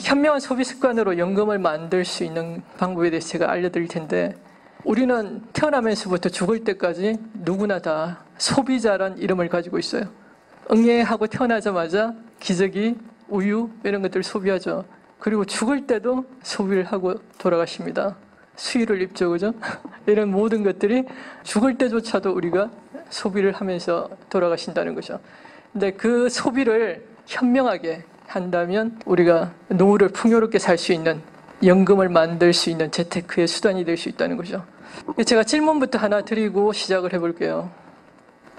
현명한 소비 습관으로 연금을 만들 수 있는 방법에 대해서 제가 알려드릴 텐데, 우리는 태어나면서부터 죽을 때까지 누구나 다 소비자란 이름을 가지고 있어요. 응애하고 태어나자마자 기저귀, 우유 이런 것들을 소비하죠. 그리고 죽을 때도 소비를 하고 돌아가십니다. 수의를 입죠, 그죠? 이런 모든 것들이 죽을 때조차도 우리가 소비를 하면서 돌아가신다는 거죠. 근데 그 소비를 현명하게 한다면 우리가 노후를 풍요롭게 살 수 있는, 연금을 만들 수 있는 재테크의 수단이 될 수 있다는 거죠. 제가 질문부터 하나 드리고 시작을 해볼게요.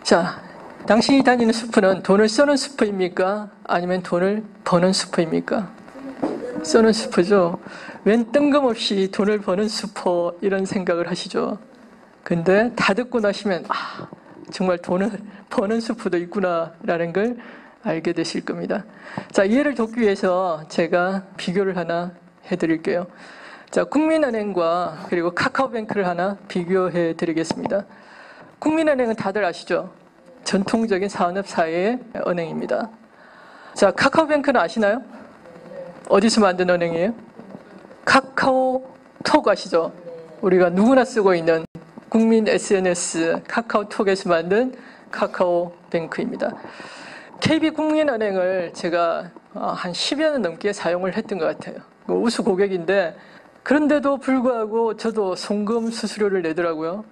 자, 당신이 다니는 숲은 돈을 쓰는 숲입니까? 아니면 돈을 버는 숲입니까? 쓰는 숲이죠. 웬 뜬금없이 돈을 버는 숲어 이런 생각을 하시죠. 근데 다 듣고 나시면 정말 돈을 버는 숲도 있구나 라는 걸 알게 되실 겁니다. 자, 이해를 돕기 위해서 제가 비교를 하나 해드릴게요. 자, 국민은행과 그리고 카카오뱅크를 하나 비교해 드리겠습니다. 국민은행은 다들 아시죠? 전통적인 산업사회의 은행입니다. 자, 카카오뱅크는 아시나요? 어디서 만든 은행이에요? 카카오톡 아시죠? 우리가 누구나 쓰고 있는 국민 SNS 카카오톡에서 만든 카카오뱅크입니다. KB국민은행을 제가 한 10여 년 넘게 사용을 했던 것 같아요. 우수 고객인데, 그런데도 불구하고 저도 송금 수수료를 내더라고요.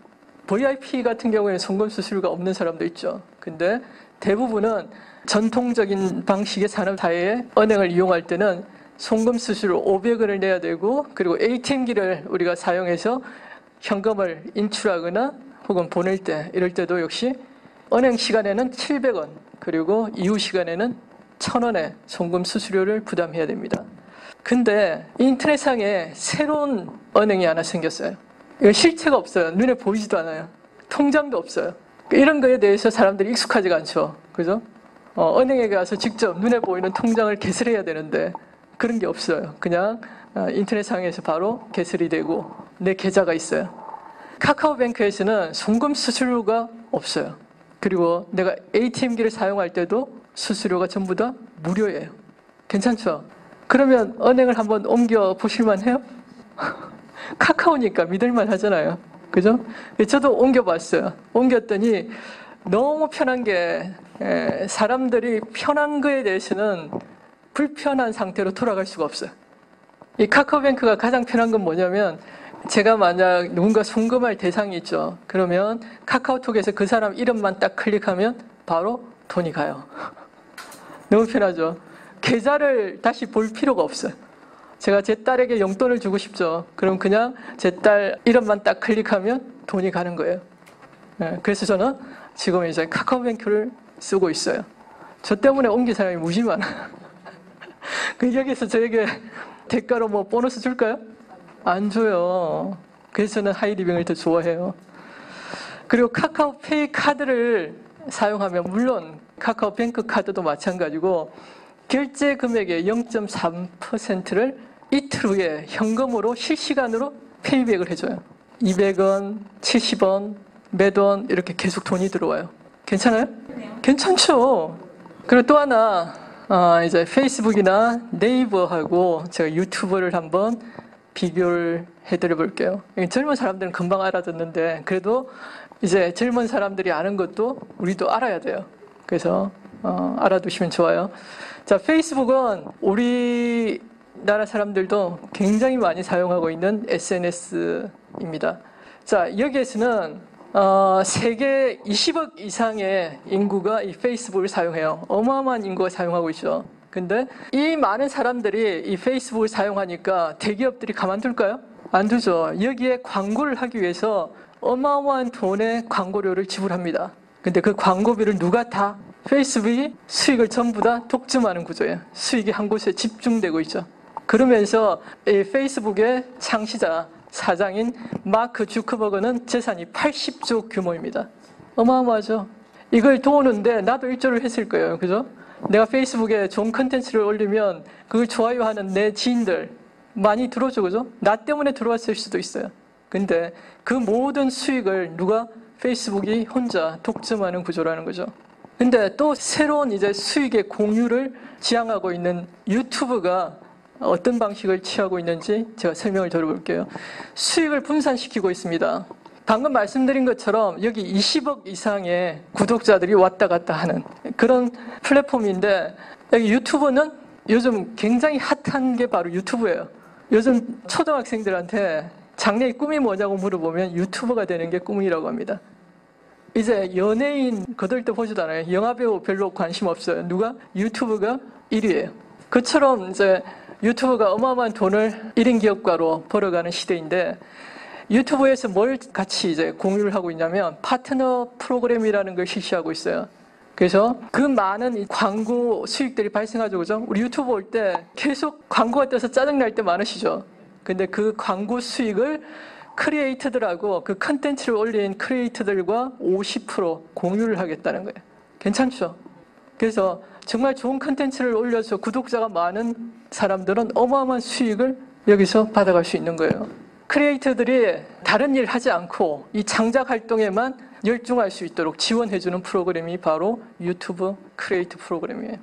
VIP 같은 경우에는 송금 수수료가 없는 사람도 있죠. 근데 대부분은 전통적인 방식의 산업사회의 은행을 이용할 때는 송금 수수료 500원을 내야 되고, 그리고 ATM기를 우리가 사용해서 현금을 인출하거나 혹은 보낼 때, 이럴 때도 역시 은행 시간에는 700원, 그리고 이후 시간에는 1000원의 송금 수수료를 부담해야 됩니다. 근데 인터넷상에 새로운 은행이 하나 생겼어요. 이건 실체가 없어요. 눈에 보이지도 않아요. 통장도 없어요. 이런 거에 대해서 사람들이 익숙하지가 않죠. 그죠? 은행에 가서 직접 눈에 보이는 통장을 개설해야 되는데 그런 게 없어요. 그냥 인터넷상에서 바로 개설이 되고 내 계좌가 있어요. 카카오뱅크에서는 송금 수수료가 없어요. 그리고 내가 ATM기를 사용할 때도 수수료가 전부 다 무료예요. 괜찮죠? 그러면 은행을 한번 옮겨 보실만 해요? 카카오니까 믿을만 하잖아요. 그죠? 저도 옮겨봤어요. 옮겼더니 너무 편한 게, 사람들이 편한 거에 대해서는 불편한 상태로 돌아갈 수가 없어요. 이 카카오뱅크가 가장 편한 건 뭐냐면, 제가 만약 누군가 송금할 대상이 있죠. 그러면 카카오톡에서 그 사람 이름만 딱 클릭하면 바로 돈이 가요. 너무 편하죠? 계좌를 다시 볼 필요가 없어요. 제가 제 딸에게 용돈을 주고 싶죠. 그럼 그냥 제 딸 이름만 딱 클릭하면 돈이 가는 거예요. 그래서 저는 지금 이제 카카오뱅크를 쓰고 있어요. 저 때문에 옮긴 사람이 무지 많아요. 여기서 저에게 대가로 뭐 보너스 줄까요? 안 줘요. 그래서 저는 하이리빙을 더 좋아해요. 그리고 카카오페이 카드를 사용하면, 물론 카카오뱅크 카드도 마찬가지고 결제 금액의 0.3%를 이틀 후에 현금으로 실시간으로 페이백을 해줘요. 200원, 70원, 몇 원 이렇게 계속 돈이 들어와요. 괜찮아요? 괜찮죠. 그리고 또 하나, 이제 페이스북이나 네이버하고 제가 유튜브를 한번 비교를 해드려 볼게요. 젊은 사람들은 금방 알아듣는데, 그래도 이제 젊은 사람들이 아는 것도 우리도 알아야 돼요. 그래서 알아두시면 좋아요. 자, 페이스북은 우리나라 사람들도 굉장히 많이 사용하고 있는 SNS입니다. 자, 여기에서는 세계 20억 이상의 인구가 이 페이스북을 사용해요. 어마어마한 인구가 사용하고 있죠. 근데 이 많은 사람들이 이 페이스북을 사용하니까 대기업들이 가만둘까요? 안 두죠. 여기에 광고를 하기 위해서 어마어마한 돈의 광고료를 지불합니다. 근데 그 광고비를 누가 다? 페이스북이 수익을 전부 다 독점하는 구조예요. 수익이 한 곳에 집중되고 있죠. 그러면서 이 페이스북의 창시자, 사장인 마크 주커버그는 재산이 80조 규모입니다. 어마어마하죠. 이걸 도우는데 나도 일조를 했을 거예요. 그죠? 내가 페이스북에 좋은 컨텐츠를 올리면 그걸 좋아요하는 내 지인들 많이 들어오죠. 그죠? 나 때문에 들어왔을 수도 있어요. 근데 그 모든 수익을 누가? 페이스북이 혼자 독점하는 구조라는 거죠. 근데 또 새로운 이제 수익의 공유를 지향하고 있는 유튜브가 어떤 방식을 취하고 있는지 제가 설명을 드려볼게요. 수익을 분산시키고 있습니다. 방금 말씀드린 것처럼 여기 20억 이상의 구독자들이 왔다 갔다 하는 그런 플랫폼인데, 여기 유튜브는 요즘 굉장히 핫한 게 바로 유튜브예요. 요즘 초등학생들한테 장래의 꿈이 뭐냐고 물어보면 유튜버가 되는 게 꿈이라고 합니다. 이제 연예인 거들떠 보지도 않아요. 영화배우 별로 관심 없어요. 누가? 유튜브가 1위예요. 그처럼 이제 유튜브가 어마어마한 돈을 1인 기업가로 벌어가는 시대인데, 유튜브에서 뭘 같이 이제 공유를 하고 있냐면 파트너 프로그램이라는 걸 실시하고 있어요. 그래서 그 많은 광고 수익들이 발생하죠, 그죠? 우리 유튜브 올 때 계속 광고가 떠서 짜증날 때 많으시죠? 근데 그 광고 수익을 크리에이터들하고 그 컨텐츠를 올린 크리에이터들과 50% 공유를 하겠다는 거예요. 괜찮죠? 그래서 정말 좋은 컨텐츠를 올려서 구독자가 많은 사람들은 어마어마한 수익을 여기서 받아갈 수 있는 거예요. 크리에이터들이 다른 일 하지 않고 이 창작 활동에만 열중할 수 있도록 지원해주는 프로그램이 바로 유튜브 크리에이터 프로그램이에요.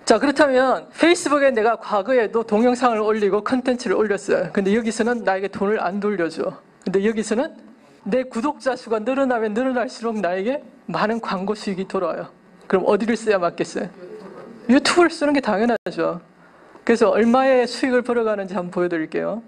자, 그렇다면 페이스북에 내가 과거에도 동영상을 올리고 컨텐츠를 올렸어요. 근데 여기서는 나에게 돈을 안 돌려줘. 근데 여기서는 내 구독자 수가 늘어나면 늘어날수록 나에게 많은 광고 수익이 돌아와요. 그럼 어디를 써야 맞겠어요? 유튜브를 쓰는 게 당연하죠. 그래서 얼마의 수익을 벌어가는지 한번 보여드릴게요.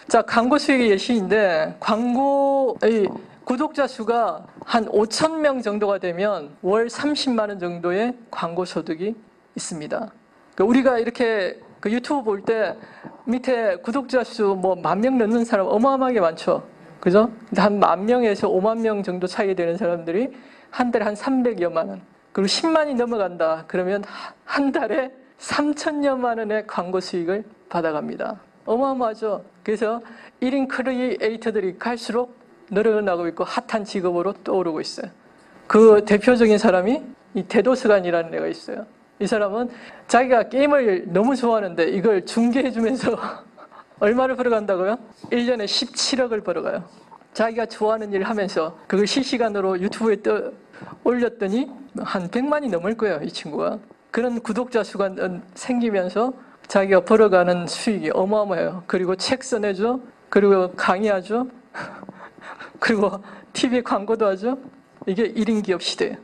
자, 광고 수익의 예시인데, 광고의 구독자 수가 한 5,000명 정도가 되면 월 30만 원 정도의 광고 소득이 있습니다. 우리가 이렇게 그 유튜브 볼 때 밑에 구독자 수 뭐 10,000명 넘는 사람 어마어마하게 많죠. 그죠? 한 10,000명에서 50,000명 정도 차이 되는 사람들이 한 달에 한 300여만 원. 그리고 10만이 넘어간다. 그러면 한 달에 3,000여만 원의 광고 수익을 받아갑니다. 어마어마하죠. 그래서 1인 크리에이터들이 갈수록 늘어나고 있고 핫한 직업으로 떠오르고 있어요. 그 대표적인 사람이 이 테도스간이라는 애가 있어요. 이 사람은 자기가 게임을 너무 좋아하는데 이걸 중계해주면서 얼마를 벌어간다고요? 1년에 17억을 벌어가요. 자기가 좋아하는 일을 하면서 그걸 실시간으로 유튜브에 올렸더니 한 100만이 넘을 거예요, 이 친구가. 그런 구독자 수가 생기면서 자기가 벌어가는 수익이 어마어마해요. 그리고 책 써내죠. 그리고 강의하죠. 그리고 TV 광고도 하죠. 이게 1인 기업 시대예요.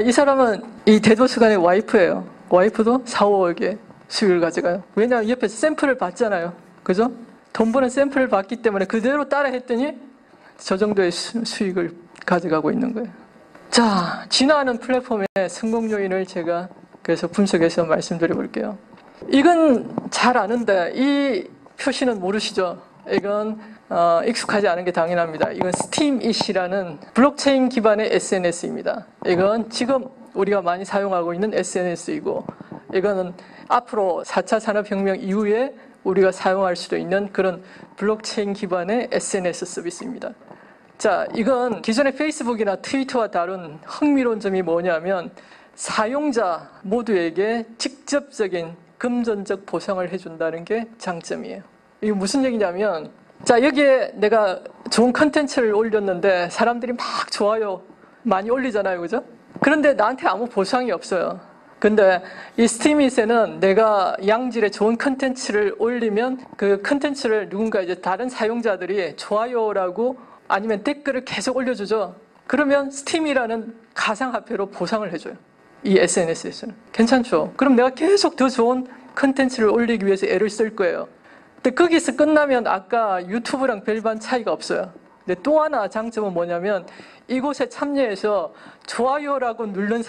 이 사람은 이 대도스간의 와이프예요. 와이프도 4, 5억의 수익을 가져가요. 왜냐하면 옆에서 샘플을 받잖아요. 그죠? 돈 버는 샘플을 받기 때문에 그대로 따라 했더니 저 정도의 수익을 가져가고 있는 거예요. 자, 진화하는 플랫폼의 성공 요인을 제가 그래서 분석해서 말씀드려 볼게요. 이건 잘 아는데 이 표시는 모르시죠? 이건 익숙하지 않은 게 당연합니다. 이건 스팀잇이라는 블록체인 기반의 SNS입니다. 이건 지금 우리가 많이 사용하고 있는 SNS이고, 이거는 앞으로 4차 산업혁명 이후에 우리가 사용할 수도 있는 그런 블록체인 기반의 SNS 서비스입니다. 자, 이건 기존의 페이스북이나 트위터와 다른 흥미로운 점이 뭐냐면 사용자 모두에게 직접적인 금전적 보상을 해준다는 게 장점이에요. 이게 무슨 얘기냐면, 자, 여기에 내가 좋은 컨텐츠를 올렸는데 사람들이 막 좋아요 많이 올리잖아요, 그죠? 그런데 나한테 아무 보상이 없어요. 근데 이 스팀잇에는 내가 양질의 좋은 컨텐츠를 올리면 그 컨텐츠를 누군가 이제 다른 사용자들이 좋아요라고 아니면 댓글을 계속 올려주죠. 그러면 스팀이라는 가상화폐로 보상을 해줘요. 이 SNS에서는. 괜찮죠? 그럼 내가 계속 더 좋은 컨텐츠를 올리기 위해서 애를 쓸 거예요. 근데 거기서 끝나면 아까 유튜브랑 별반 차이가 없어요. 근데 또 하나 장점은 뭐냐면 이곳에 참여해서 좋아요라고 누른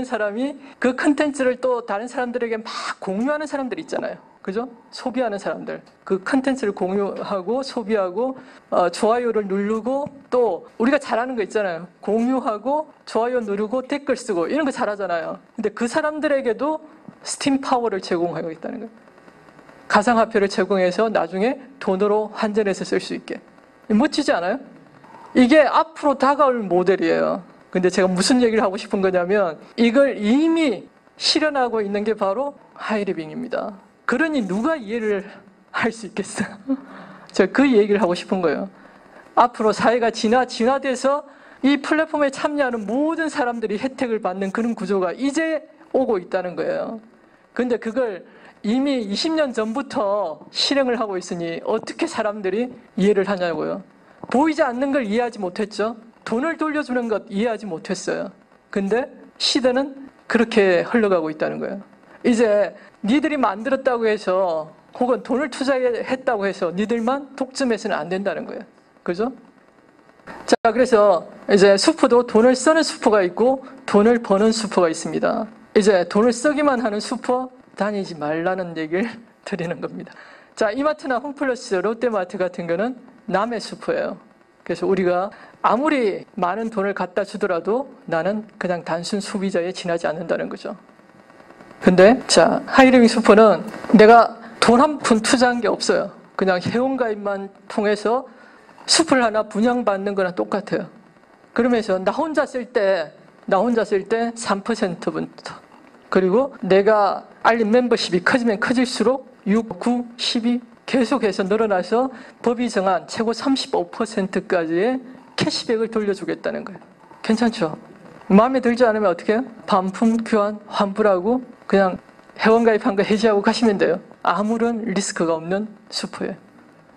사람이 그 컨텐츠를 또 다른 사람들에게 막 공유하는 사람들 있잖아요. 그죠? 소비하는 사람들. 그 컨텐츠를 공유하고 소비하고 좋아요를 누르고 또 우리가 잘하는 거 있잖아요. 공유하고 좋아요 누르고 댓글 쓰고 이런 거 잘하잖아요. 근데 그 사람들에게도 스팀 파워를 제공하고 있다는 거예요. 가상화폐를 제공해서 나중에 돈으로 환전해서 쓸 수 있게. 멋지지 않아요? 이게 앞으로 다가올 모델이에요. 근데 제가 무슨 얘기를 하고 싶은 거냐면 이걸 이미 실현하고 있는 게 바로 하이리빙입니다. 그러니 누가 이해를 할 수 있겠어요? 제가 그 얘기를 하고 싶은 거예요. 앞으로 사회가 진화돼서 이 플랫폼에 참여하는 모든 사람들이 혜택을 받는 그런 구조가 이제 오고 있다는 거예요. 근데 그걸 이미 20년 전부터 실행을 하고 있으니 어떻게 사람들이 이해를 하냐고요. 보이지 않는 걸 이해하지 못했죠. 돈을 돌려주는 것 이해하지 못했어요. 근데 시대는 그렇게 흘러가고 있다는 거예요. 이제 니들이 만들었다고 해서 혹은 돈을 투자했다고 해서 니들만 독점해서는 안 된다는 거예요. 그죠? 자, 그래서 이제 수프도 돈을 쓰는 수프가 있고 돈을 버는 수프가 있습니다. 이제 돈을 쓰기만 하는 수프 다니지 말라는 얘기를 드리는 겁니다. 자, 이마트나 홈플러스, 롯데마트 같은 거는 남의 수프예요. 그래서 우리가 아무리 많은 돈을 갖다 주더라도 나는 그냥 단순 소비자에 지나지 않는다는 거죠. 근데 자, 하이리빙 수프는 내가 돈 한 푼 투자한 게 없어요. 그냥 회원가입만 통해서 수프를 하나 분양받는 거랑 똑같아요. 그러면서 나 혼자 쓸 때 3%부터, 그리고 내가 알림 멤버십이 커지면 커질수록 6, 9, 12 계속해서 늘어나서 법이 정한 최고 35%까지의 캐시백을 돌려주겠다는 거예요. 괜찮죠? 마음에 들지 않으면 어떻게 해요? 반품, 교환, 환불하고 그냥 회원가입한 거 해지하고 가시면 돼요. 아무런 리스크가 없는 수프예요.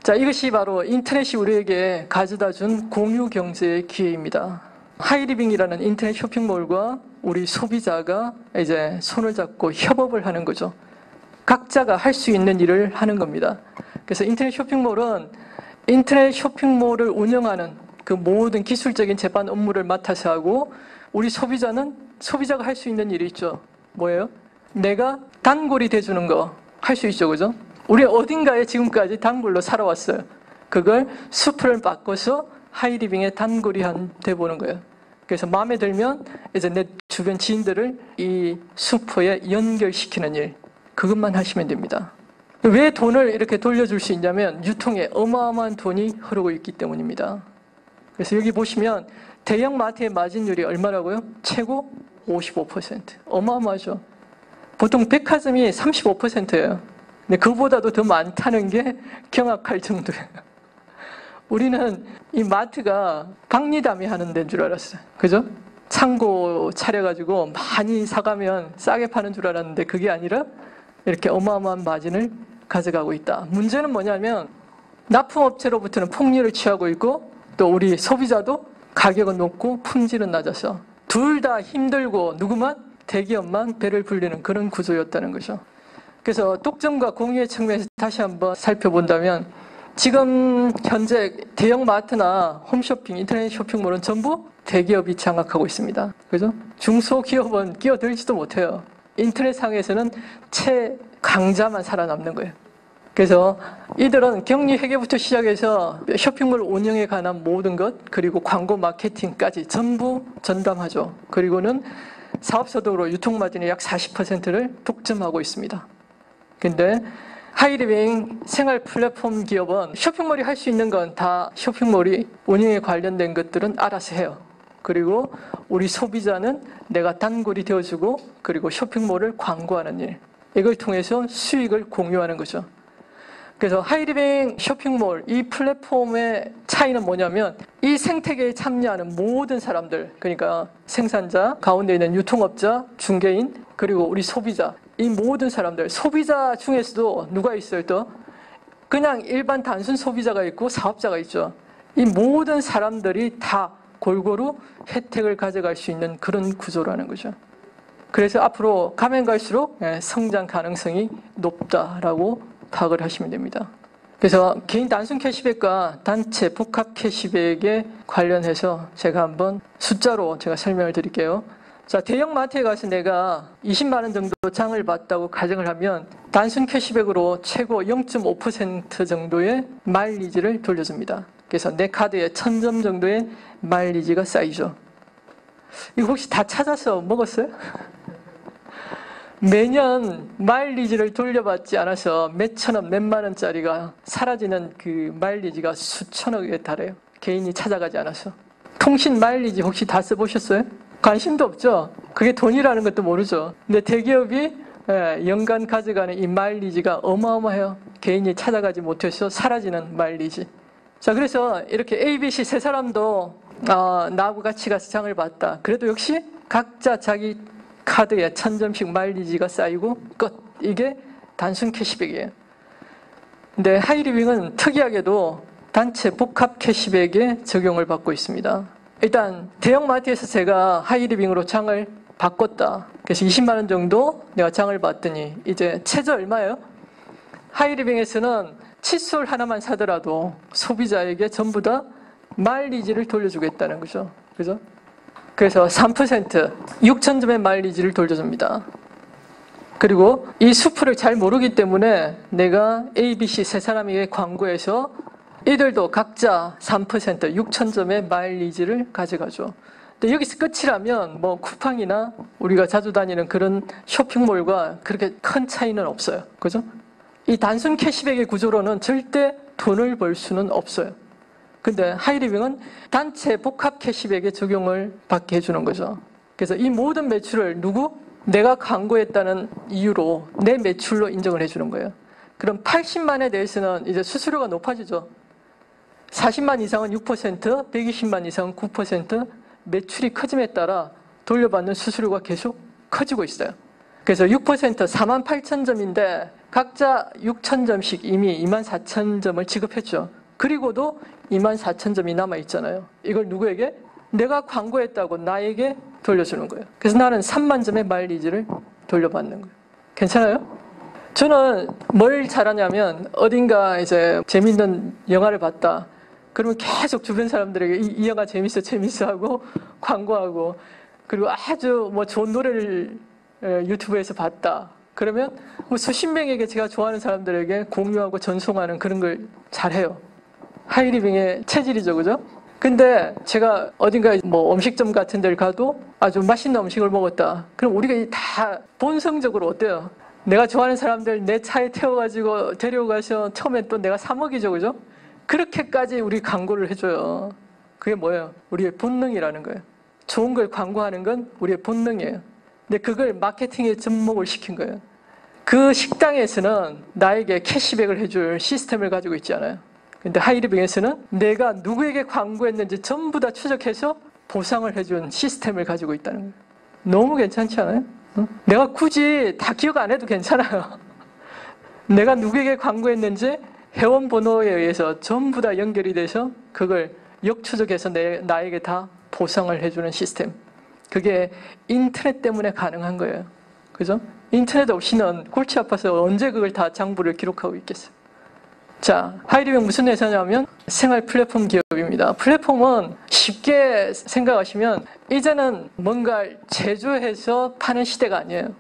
자, 이것이 바로 인터넷이 우리에게 가져다 준 공유 경제의 기회입니다. 하이리빙이라는 인터넷 쇼핑몰과 우리 소비자가 이제 손을 잡고 협업을 하는 거죠. 각자가 할 수 있는 일을 하는 겁니다. 그래서 인터넷 쇼핑몰은 인터넷 쇼핑몰을 운영하는 그 모든 기술적인 제반 업무를 맡아서 하고, 우리 소비자는 소비자가 할 수 있는 일이 있죠. 뭐예요? 내가 단골이 돼주는 거 할 수 있죠. 그죠? 우리 어딘가에 지금까지 단골로 살아왔어요. 그걸 수프를 바꿔서 하이리빙의 단골이 돼보는 거예요. 그래서 마음에 들면 이제 내 주변 지인들을 이 수프에 연결시키는 일, 그것만 하시면 됩니다. 왜 돈을 이렇게 돌려줄 수 있냐면 유통에 어마어마한 돈이 흐르고 있기 때문입니다. 그래서 여기 보시면 대형 마트의 마진율이 얼마라고요? 최고 55%. 어마어마하죠. 보통 백화점이 35%예요. 근데 그보다도 더 많다는 게 경악할 정도예요. 우리는 이 마트가 박리담이 하는 데인 줄 알았어요. 그죠? 창고 차려가지고 많이 사가면 싸게 파는 줄 알았는데 그게 아니라 이렇게 어마어마한 마진을 가져가고 있다. 문제는 뭐냐면 납품업체로부터는 폭리를 취하고 있고 또 우리 소비자도 가격은 높고 품질은 낮아서 둘 다 힘들고 누구만? 대기업만 배를 불리는 그런 구조였다는 거죠. 그래서 독점과 공유의 측면에서 다시 한번 살펴본다면 지금 현재 대형 마트나 홈쇼핑, 인터넷 쇼핑몰은 전부 대기업이 장악하고 있습니다. 그죠? 중소기업은 끼어들지도 못해요. 인터넷상에서는 최강자만 살아남는 거예요. 그래서 이들은 격리 회계부터 시작해서 쇼핑몰 운영에 관한 모든 것, 그리고 광고 마케팅까지 전부 전담하죠. 그리고는 사업소득으로 유통마진의 약 40%를 독점하고 있습니다. 근데 하이리빙 생활 플랫폼 기업은 쇼핑몰이 할 수 있는 건 다 쇼핑몰이 운영에 관련된 것들은 알아서 해요. 그리고 우리 소비자는 내가 단골이 되어주고 그리고 쇼핑몰을 광고하는 일, 이걸 통해서 수익을 공유하는 거죠. 그래서 하이리빙 쇼핑몰 이 플랫폼의 차이는 뭐냐면 이 생태계에 참여하는 모든 사람들, 그러니까 생산자, 가운데 있는 유통업자, 중개인, 그리고 우리 소비자, 이 모든 사람들, 소비자 중에서도 누가 있어요 또? 그냥 일반 단순 소비자가 있고 사업자가 있죠. 이 모든 사람들이 다 골고루 혜택을 가져갈 수 있는 그런 구조라는 거죠. 그래서 앞으로 가면 갈수록 성장 가능성이 높다라고 파악을 하시면 됩니다. 그래서 개인 단순 캐시백과 단체 복합 캐시백에 관련해서 제가 한번 숫자로 제가 설명을 드릴게요. 자, 대형 마트에 가서 내가 20만 원 정도 장을 봤다고 가정을 하면 단순 캐시백으로 최고 0.5% 정도의 마일리지를 돌려줍니다. 그래서 내 카드에 1000점 정도의 마일리지가 쌓이죠. 이거 혹시 다 찾아서 먹었어요? 매년 마일리지를 돌려받지 않아서 몇천 원, 몇만 원짜리가 사라지는 그 마일리지가 수천억에 달해요. 개인이 찾아가지 않아서. 통신 마일리지 혹시 다 써보셨어요? 관심도 없죠? 그게 돈이라는 것도 모르죠. 근데 대기업이 연간 가져가는 이 마일리지가 어마어마해요. 개인이 찾아가지 못해서 사라지는 마일리지. 자, 그래서 이렇게 ABC 세 사람도 나하고 같이 가서 장을 봤다. 그래도 역시 각자 자기 카드에 1000점씩 마일리지가 쌓이고 끝. 이게 단순 캐시백이에요. 근데 하이리빙은 특이하게도 단체 복합 캐시백에 적용을 받고 있습니다. 일단 대형마트에서 제가 하이리빙으로 장을 바꿨다. 그래서 20만 원 정도 내가 장을 봤더니 이제 최저 얼마예요? 하이리빙에서는 칫솔 하나만 사더라도 소비자에게 전부 다 마일리지를 돌려주겠다는 거죠. 그죠? 그래서 3% 6,000점의 마일리지를 돌려줍니다. 그리고 이 수프를 잘 모르기 때문에 내가 A, B, C 세 사람에게 광고해서 이들도 각자 3% 6,000점의 마일리지를 가져가죠. 근데 여기서 끝이라면 뭐 쿠팡이나 우리가 자주 다니는 그런 쇼핑몰과 그렇게 큰 차이는 없어요. 그죠? 이 단순 캐시백의 구조로는 절대 돈을 벌 수는 없어요. 근데 하이리빙은 단체 복합 캐시백에 적용을 받게 해주는 거죠. 그래서 이 모든 매출을 내가 광고했다는 이유로 내 매출로 인정을 해주는 거예요. 그럼 80만에 대해서는 이제 수수료가 높아지죠. 40만 이상은 6%, 120만 이상은 9%, 매출이 커짐에 따라 돌려받는 수수료가 계속 커지고 있어요. 그래서 6% 48,000점인데 각자 6,000점씩 이미 24,000점을 지급했죠. 그리고도 24,000점이 남아있잖아요. 이걸 누구에게? 내가 광고했다고 나에게 돌려주는 거예요. 그래서 나는 3만 점의 마일리지를 돌려받는 거예요. 괜찮아요? 저는 뭘 잘하냐면 어딘가 이제 재밌는 영화를 봤다. 그러면 계속 주변 사람들에게 이 영화 재밌어 하고 광고하고, 그리고 아주 뭐 좋은 노래를 유튜브에서 봤다. 그러면 뭐 수십 명에게 제가 좋아하는 사람들에게 공유하고 전송하는 그런 걸 잘해요. 하이리빙의 체질이죠, 그죠? 근데 제가 어딘가 뭐 음식점 같은 데를 가도 아주 맛있는 음식을 먹었다. 그럼 우리가 다 본성적으로 어때요? 내가 좋아하는 사람들 내 차에 태워가지고 데려가서 처음에 또 내가 사 먹이죠, 그죠? 그렇게까지 우리 광고를 해줘요. 그게 뭐예요? 우리의 본능이라는 거예요. 좋은 걸 광고하는 건 우리의 본능이에요. 근데 그걸 마케팅에 접목을 시킨 거예요. 그 식당에서는 나에게 캐시백을 해줄 시스템을 가지고 있지 않아요. 근데 하이리빙에서는 내가 누구에게 광고했는지 전부 다 추적해서 보상을 해준 시스템을 가지고 있다는 거예요. 너무 괜찮지 않아요? 응? 내가 굳이 다 기억 안 해도 괜찮아요. 내가 누구에게 광고했는지 회원 번호에 의해서 전부 다 연결이 돼서 그걸 역추적해서 나에게 다 보상을 해주는 시스템. 그게 인터넷 때문에 가능한 거예요. 그죠? 인터넷 없이는 골치 아파서 언제 그걸 다 장부를 기록하고 있겠어요. 자, 하이리빙 무슨 회사냐면 생활 플랫폼 기업입니다. 플랫폼은 쉽게 생각하시면 이제는 뭔가를 제조해서 파는 시대가 아니에요.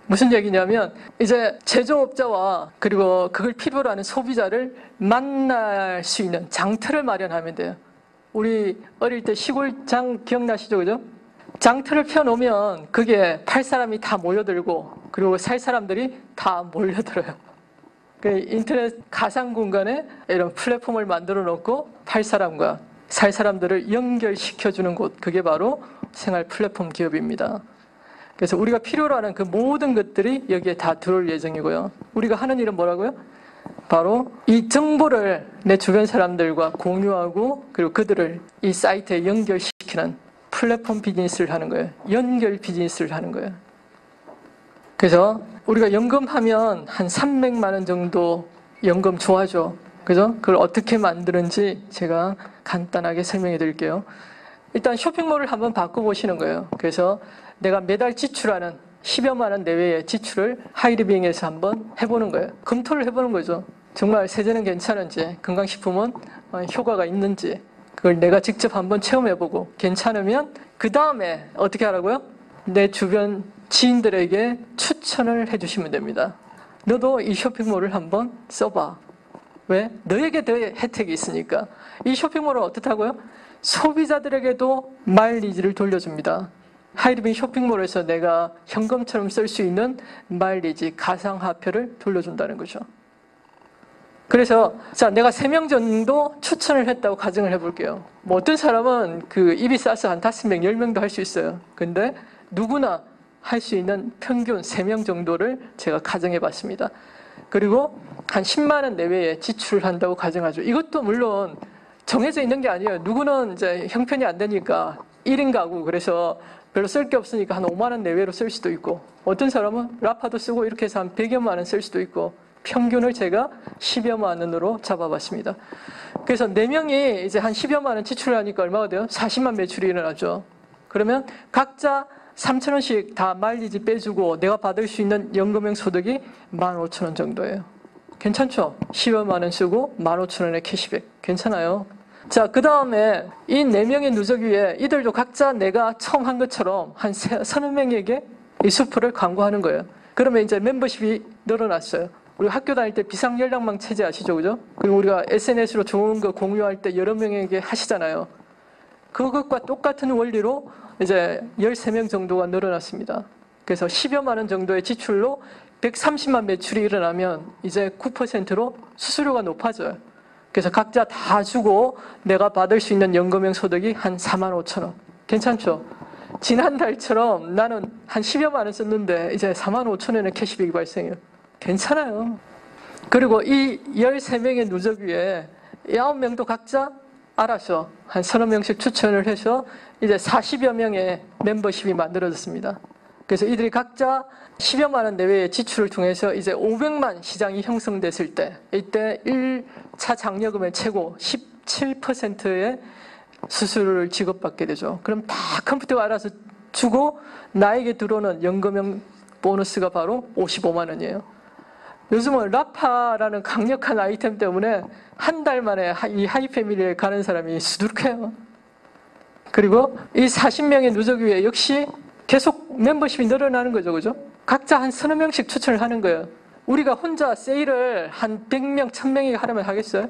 무슨 얘기냐면 이제 제조업자와 그리고 그걸 필요로 하는 소비자를 만날 수 있는 장터를 마련하면 돼요. 우리 어릴 때 시골장 기억나시죠? 그죠? 장터를 펴놓으면 그게 팔 사람이 다 모여들고 그리고 살 사람들이 다 몰려들어요. 인터넷 가상 공간에 이런 플랫폼을 만들어 놓고 팔 사람과 살 사람들을 연결시켜주는 곳, 그게 바로 생활 플랫폼 기업입니다. 그래서 우리가 필요로 하는 그 모든 것들이 여기에 다 들어올 예정이고요. 우리가 하는 일은 뭐라고요? 바로 이 정보를 내 주변 사람들과 공유하고 그리고 그들을 이 사이트에 연결시키는 플랫폼 비즈니스를 하는 거예요. 연결 비즈니스를 하는 거예요. 그래서 우리가 연금하면 한 300만 원 정도 연금 좋아하죠. 그죠? 그걸 어떻게 만드는지 제가 간단하게 설명해 드릴게요. 일단 쇼핑몰을 한번 바꿔보시는 거예요. 그래서 내가 매달 지출하는 10여만 원 내외의 지출을 하이리빙에서 한번 해보는 거예요. 검토를 해보는 거죠. 정말 세제는 괜찮은지, 건강식품은 효과가 있는지, 그걸 내가 직접 한번 체험해보고 괜찮으면 그 다음에 어떻게 하라고요? 내 주변 지인들에게 추천을 해주시면 됩니다. 너도 이 쇼핑몰을 한번 써봐. 왜? 너에게 더 혜택이 있으니까. 이 쇼핑몰은 어떻다고요? 소비자들에게도 마일리지를 돌려줍니다. 하이리빙 쇼핑몰에서 내가 현금처럼 쓸 수 있는 마일리지, 가상화폐를 돌려준다는 거죠. 그래서 자, 내가 3명 정도 추천을 했다고 가정을 해볼게요. 뭐 어떤 사람은 그 입이 싸서 한 5명, 10명도 할 수 있어요. 근데 누구나 할 수 있는 평균 3명 정도를 제가 가정해봤습니다. 그리고 한 10만 원 내외에 지출을 한다고 가정하죠. 이것도 물론 정해져 있는 게 아니에요. 누구는 이제 형편이 안 되니까 1인 가구, 그래서 별로 쓸 게 없으니까 한 5만 원 내외로 쓸 수도 있고, 어떤 사람은 라파도 쓰고 이렇게 해서 한 100여만 원 쓸 수도 있고, 평균을 제가 10여만 원으로 잡아봤습니다. 그래서 4명이 이제 한 10여만 원 지출을 하니까 얼마가 돼요? 40만 매출이 일어나죠. 그러면 각자 3,000원씩 다 마일리지 빼주고 내가 받을 수 있는 연금형 소득이 15,000원 정도예요. 괜찮죠? 10여만 원 쓰고 15,000원의 캐시백. 괜찮아요. 자, 그 다음에 이 4명의 누적 위에 이들도 각자 내가 처음 한 것처럼 한 30명에게 이 수프를 광고하는 거예요. 그러면 이제 멤버십이 늘어났어요. 우리 학교 다닐 때 비상연락망 체제 아시죠? 그죠? 그리고 우리가 SNS로 좋은 거 공유할 때 여러 명에게 하시잖아요. 그것과 똑같은 원리로 이제 13명 정도가 늘어났습니다. 그래서 10여만 원 정도의 지출로 130만 매출이 일어나면 이제 9%로 수수료가 높아져요. 그래서 각자 다 주고 내가 받을 수 있는 연금형 소득이 한 45,000원. 괜찮죠? 지난달처럼 나는 한 10여만 원 썼는데 이제 45,000원의 캐시백이 발생해요. 괜찮아요. 그리고 이 13명의 누적 위에 9명도 각자 알아서 한 30명씩 추천을 해서 이제 40여 명의 멤버십이 만들어졌습니다. 그래서 이들이 각자 10여만 원 내외의 지출을 통해서 이제 500만 시장이 형성됐을 때, 이때 1차 장려금의 최고 17%의 수수료를 지급받게 되죠. 그럼 다 컴퓨터가 알아서 주고 나에게 들어오는 연금형 보너스가 바로 55만 원이에요. 요즘은 라파라는 강력한 아이템 때문에 한 달 만에 이 하이패밀리에 가는 사람이 수두룩해요. 그리고 이 40명의 누적 위에 역시 계속 멤버십이 늘어나는 거죠. 그죠? 각자 한 30명씩 추천을 하는 거예요. 우리가 혼자 세일을 한 100명, 1000명이 하려면 하겠어요?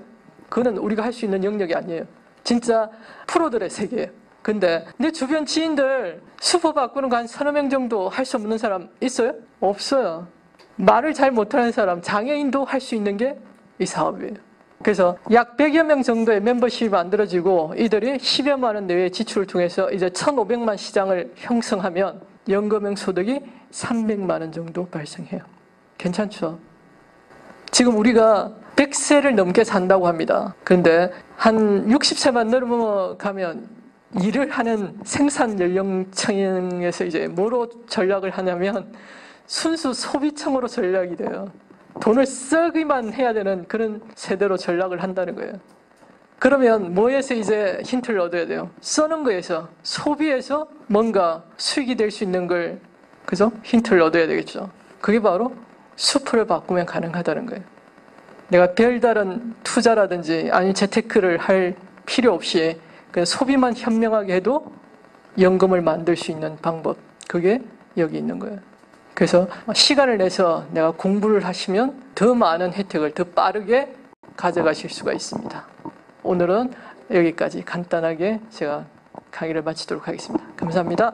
그거는 우리가 할 수 있는 영역이 아니에요. 진짜 프로들의 세계예요. 근데 내 주변 지인들 수퍼 바꾸는 거 한 30명 정도 할 수 없는 사람 있어요? 없어요. 말을 잘 못하는 사람, 장애인도 할 수 있는 게 이 사업이에요. 그래서 약 100여 명 정도의 멤버십이 만들어지고 이들이 10여만 원 내외의 지출을 통해서 이제 1,500만 시장을 형성하면 연금형 소득이 300만 원 정도 발생해요. 괜찮죠? 지금 우리가 100세를 넘게 산다고 합니다. 그런데 한 60세만 넘어가면 일을 하는 생산 연령층에서 이제 뭐로 전락을 하냐면 순수 소비층으로 전락이 돼요. 돈을 쓰기만 해야 되는 그런 세대로 전락을 한다는 거예요. 그러면 뭐에서 이제 힌트를 얻어야 돼요? 쓰는 거에서, 소비에서 뭔가 수익이 될 수 있는 걸, 그죠? 힌트를 얻어야 되겠죠. 그게 바로 수프를 바꾸면 가능하다는 거예요. 내가 별다른 투자라든지 아니 재테크를 할 필요 없이 그냥 소비만 현명하게 해도 연금을 만들 수 있는 방법, 그게 여기 있는 거예요. 그래서 시간을 내서 내가 공부를 하시면 더 많은 혜택을 더 빠르게 가져가실 수가 있습니다. 오늘은 여기까지 간단하게 제가 강의를 마치도록 하겠습니다. 감사합니다.